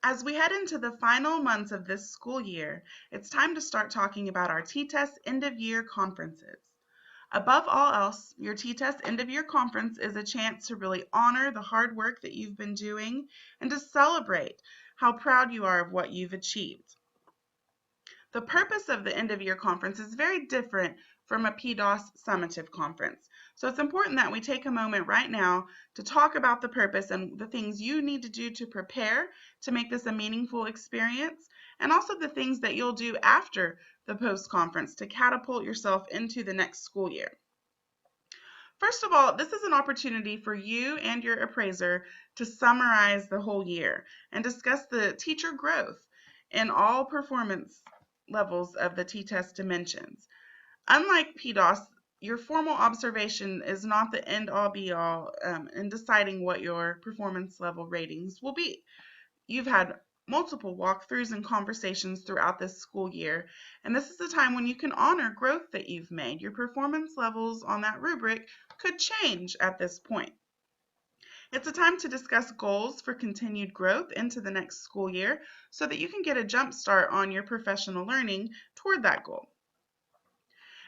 As we head into the final months of this school year, it's time to start talking about our TESS end-of-year conferences. Above all else, your TESS end-of-year conference is a chance to really honor the hard work that you've been doing and to celebrate how proud you are of what you've achieved. The purpose of the end-of-year conference is very different from a PDOS summative conference. So it's important that we take a moment right now to talk about the purpose and the things you need to do to prepare to make this a meaningful experience, and also the things that you'll do after the post-conference to catapult yourself into the next school year. First of all, this is an opportunity for you and your appraiser to summarize the whole year and discuss the teacher growth in all performance levels of the TESS dimensions. Unlike PDOS, your formal observation is not the end-all be-all in deciding what your performance level ratings will be. You've had multiple walkthroughs and conversations throughout this school year, and this is the time when you can honor growth that you've made. Your performance levels on that rubric could change at this point. It's a time to discuss goals for continued growth into the next school year so that you can get a jump start on your professional learning toward that goal.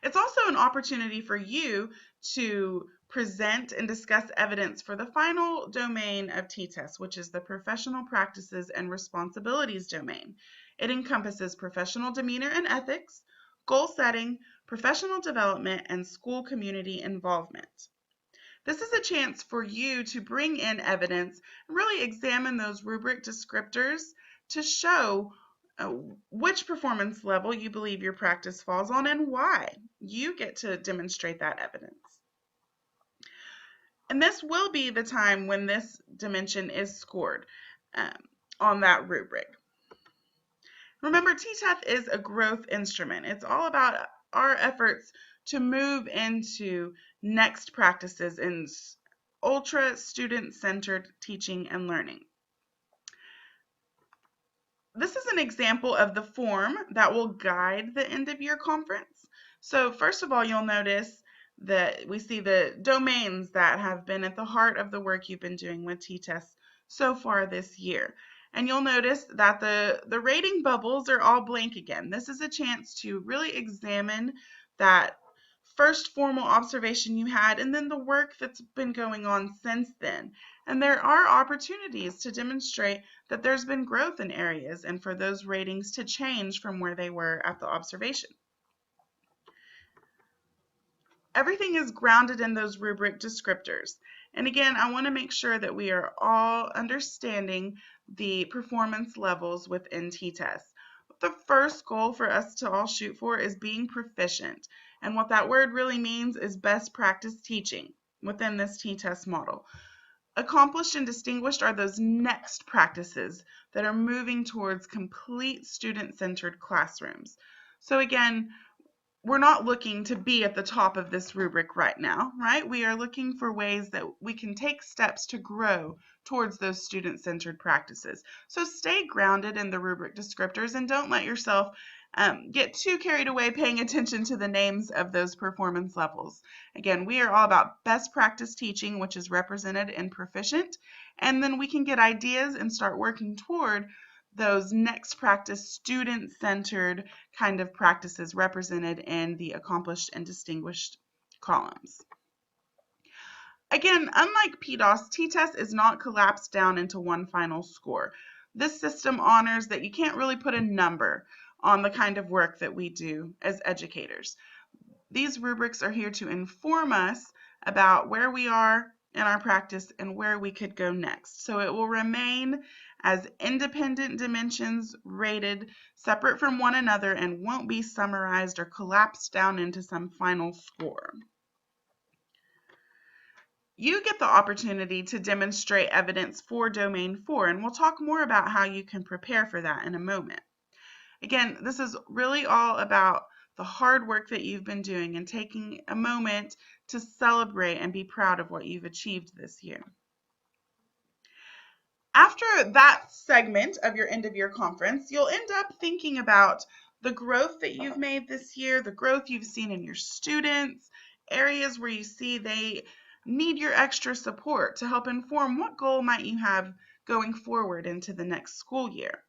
It's also an opportunity for you to present and discuss evidence for the final domain of TESS, which is the Professional Practices and Responsibilities domain. It encompasses professional demeanor and ethics, goal setting, professional development, and school community involvement. This is a chance for you to bring in evidence and really examine those rubric descriptors to show which performance level you believe your practice falls on and why. You get to demonstrate that evidence. And this will be the time when this dimension is scored on that rubric. Remember, TESS is a growth instrument. It's all about our efforts to move into next practices in ultra student-centered teaching and learning. This is an example of the form that will guide the end-of-year conference. So first of all, you'll notice that we see the domains that have been at the heart of the work you've been doing with TESS so far this year. And you'll notice that the rating bubbles are all blank again. This is a chance to really examine that first formal observation you had and then the work that's been going on since then. And there are opportunities to demonstrate that there's been growth in areas and for those ratings to change from where they were at the observation. Everything is grounded in those rubric descriptors. And again, I want to make sure that we are all understanding the performance levels within TESS. The first goal for us to all shoot for is being proficient. And what that word really means is best practice teaching within this TESS model. Accomplished and distinguished are those next practices that are moving towards complete student-centered classrooms. So again, we're not looking to be at the top of this rubric right now, right? We are looking for ways that we can take steps to grow towards those student-centered practices. So stay grounded in the rubric descriptors and don't let yourself get too carried away paying attention to the names of those performance levels. Again, we are all about best practice teaching, which is represented in proficient, and then we can get ideas and start working toward those next practice student-centered kind of practices represented in the accomplished and distinguished columns. Again, unlike PDOS, TESS is not collapsed down into one final score. This system honors that you can't really put a number on the kind of work that we do as educators. These rubrics are here to inform us about where we are in our practice and where we could go next. So it will remain as independent dimensions rated separate from one another and won't be summarized or collapsed down into some final score. You get the opportunity to demonstrate evidence for Domain 4, and we'll talk more about how you can prepare for that in a moment. Again, this is really all about the hard work that you've been doing and taking a moment to celebrate and be proud of what you've achieved this year. After that segment of your end-of-year conference, you'll end up thinking about the growth that you've made this year, the growth you've seen in your students, areas where you see they need your extra support to help inform what goal might you have going forward into the next school year.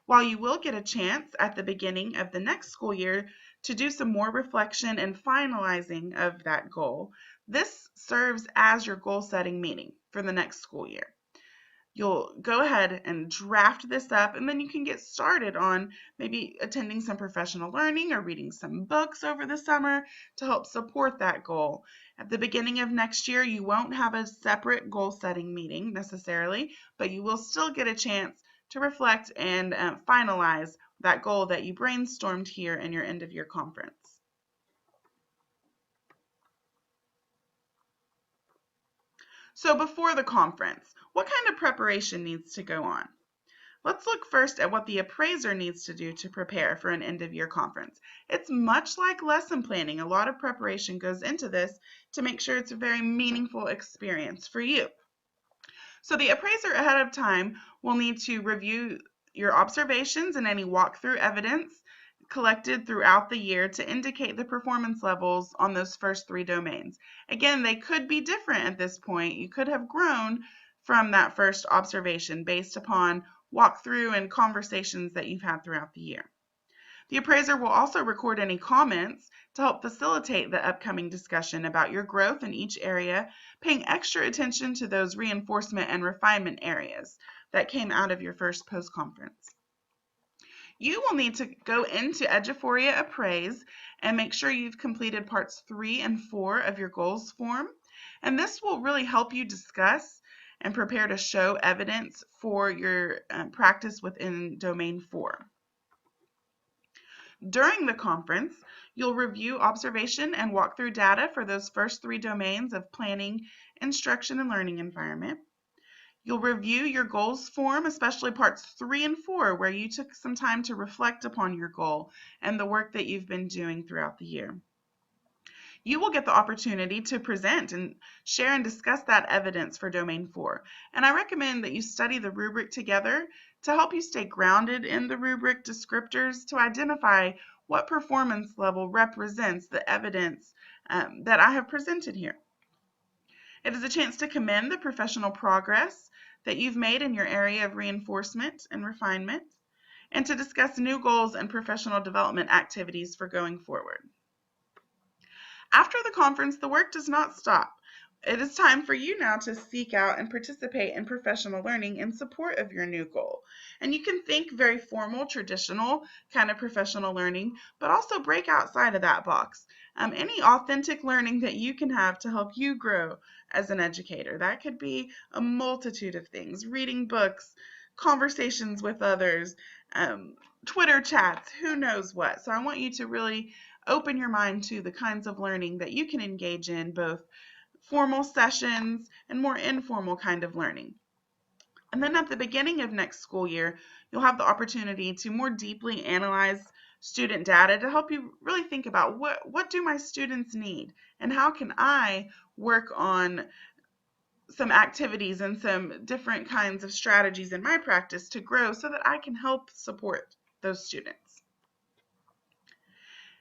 While you will get a chance at the beginning of the next school year to do some more reflection and finalizing of that goal, this serves as your goal setting meeting for the next school year. You'll go ahead and draft this up, and then you can get started on maybe attending some professional learning or reading some books over the summer to help support that goal. At the beginning of next year, you won't have a separate goal setting meeting necessarily, but you will still get a chance to reflect and finalize that goal that you brainstormed here in your end of year conference. So before the conference, what kind of preparation needs to go on? Let's look first at what the appraiser needs to do to prepare for an end-of-year conference. It's much like lesson planning. A lot of preparation goes into this to make sure it's a very meaningful experience for you. So the appraiser ahead of time will need to review your observations and any walkthrough evidence collected throughout the year to indicate the performance levels on those first 3 domains. Again, they could be different at this point. You could have grown from that first observation based upon walkthrough and conversations that you've had throughout the year. The appraiser will also record any comments to help facilitate the upcoming discussion about your growth in each area, paying extra attention to those reinforcement and refinement areas that came out of your first post-conference. You will need to go into Eduphoria Appraise and make sure you've completed parts 3 and 4 of your goals form. And this will really help you discuss and prepare to show evidence for your practice within Domain 4. During the conference, you'll review observation and walkthrough data for those first 3 domains of planning, instruction, and learning environment. You'll review your goals form, especially parts 3 and 4, where you took some time to reflect upon your goal and the work that you've been doing throughout the year. You will get the opportunity to present and share and discuss that evidence for Domain 4. And I recommend that you study the rubric together to help you stay grounded in the rubric descriptors to identify what performance level represents the evidence that I have presented here. It is a chance to commend the professional progress that you've made in your area of reinforcement and refinement, and to discuss new goals and professional development activities for going forward. After the conference, the work does not stop. It is time for you now to seek out and participate in professional learning in support of your new goal. And you can think very formal, traditional kind of professional learning, but also break outside of that box. Any authentic learning that you can have to help you grow as an educator. That could be a multitude of things: reading books, conversations with others, Twitter chats, who knows what. So I want you to really open your mind to the kinds of learning that you can engage in, both formal sessions and more informal kind of learning. And then at the beginning of next school year, you'll have the opportunity to more deeply analyze student data to help you really think about what do my students need and how can I work on some activities and some different kinds of strategies in my practice to grow so that I can help support those students.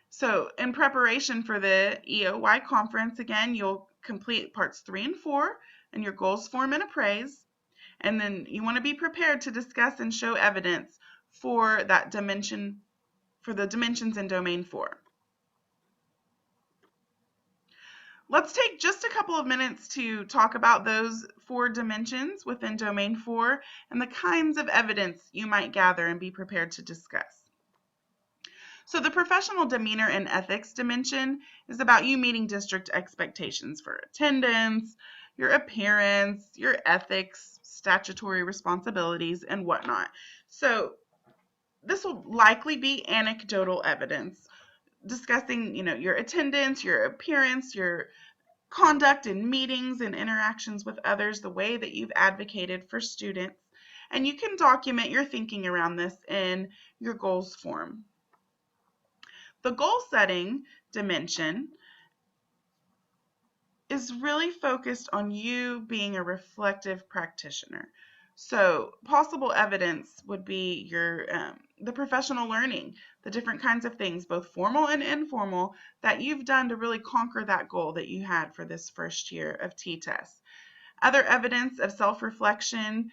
So in preparation for the EOY conference, again, you'll complete parts 3 and 4 in your goals form and appraise. And then you want to be prepared to discuss and show evidence for that dimension, for the dimensions in Domain 4. Let's take just a couple of minutes to talk about those 4 dimensions within Domain 4 and the kinds of evidence you might gather and be prepared to discuss. So the professional demeanor and ethics dimension is about you meeting district expectations for attendance, your appearance, your ethics, statutory responsibilities, and whatnot. So this will likely be anecdotal evidence discussing, your attendance, your appearance, your conduct in meetings and interactions with others, the way that you've advocated for students, and you can document your thinking around this in your goals form. The goal setting dimension is really focused on you being a reflective practitioner. So possible evidence would be your the professional learning, the different kinds of things, both formal and informal, that you've done to really conquer that goal that you had for this first year of TESS. Other evidence of self-reflection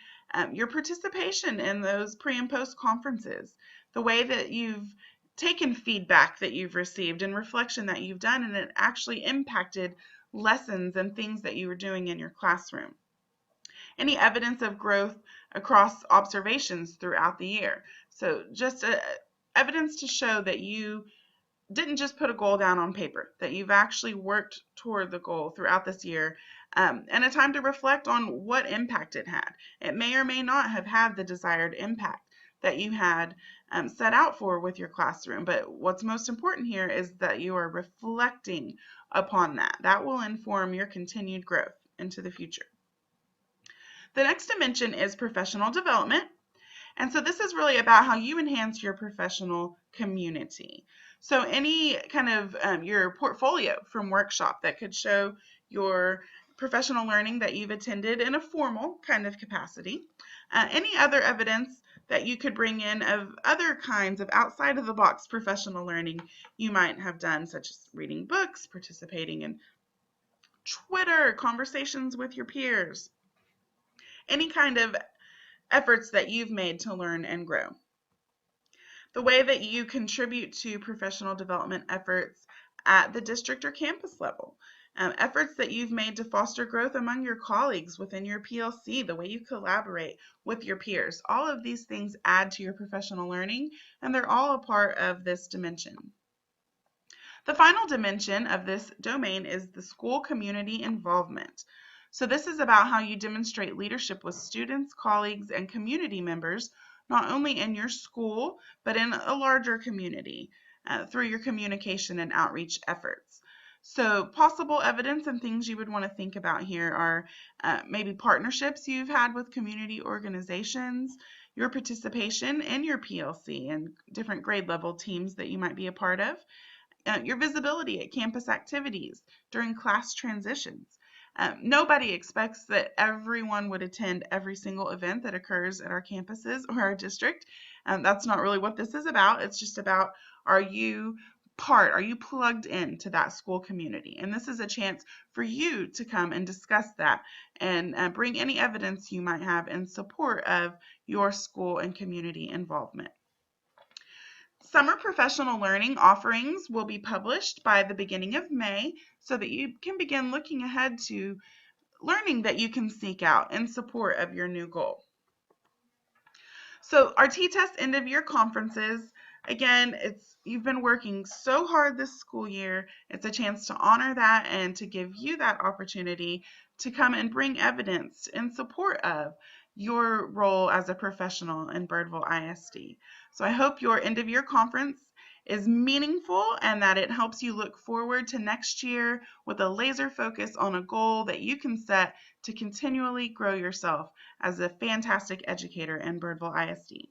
your participation in those pre and post conferences, the way that you've taken feedback that you've received and reflection that you've done, and it actually impacted lessons and things that you were doing in your classroom. Any evidence of growth across observations throughout the year. So just evidence to show that you didn't just put a goal down on paper, that you've actually worked toward the goal throughout this year, and a time to reflect on what impact it had. It may or may not have had the desired impact that you had set out for with your classroom, but what's most important here is that you are reflecting upon that. That will inform your continued growth into the future. The next dimension is professional development. And so this is really about how you enhance your professional community. So any kind of your portfolio from workshop that could show your professional learning that you've attended in a formal kind of capacity. Any other evidence that you could bring in of other kinds of outside of the box professional learning you might have done, such as reading books, participating in Twitter, conversations with your peers. Any kind of efforts that you've made to learn and grow. The way that you contribute to professional development efforts at the district or campus level. Efforts that you've made to foster growth among your colleagues within your PLC, the way you collaborate with your peers. All of these things add to your professional learning, and they're all a part of this dimension. The final dimension of this domain is the school community involvement. So this is about how you demonstrate leadership with students, colleagues, and community members, not only in your school, but in a larger community through your communication and outreach efforts. So possible evidence and things you would want to think about here are maybe partnerships you've had with community organizations, your participation in your PLC and different grade level teams that you might be a part of, your visibility at campus activities during class transitions. Nobody expects that everyone would attend every single event that occurs at our campuses or our district. That's not really what this is about. It's just about, are you plugged into that school community? And this is a chance for you to come and discuss that and bring any evidence you might have in support of your school and community involvement. Summer professional learning offerings will be published by the beginning of May so that you can begin looking ahead to learning that you can seek out in support of your new goal. So our TESS end of year conferences, again, you've been working so hard this school year. It's a chance to honor that and to give you that opportunity to come and bring evidence in support of your role as a professional in Birdville ISD. So I hope your end of year conference is meaningful and that it helps you look forward to next year with a laser focus on a goal that you can set to continually grow yourself as a fantastic educator in Birdville ISD.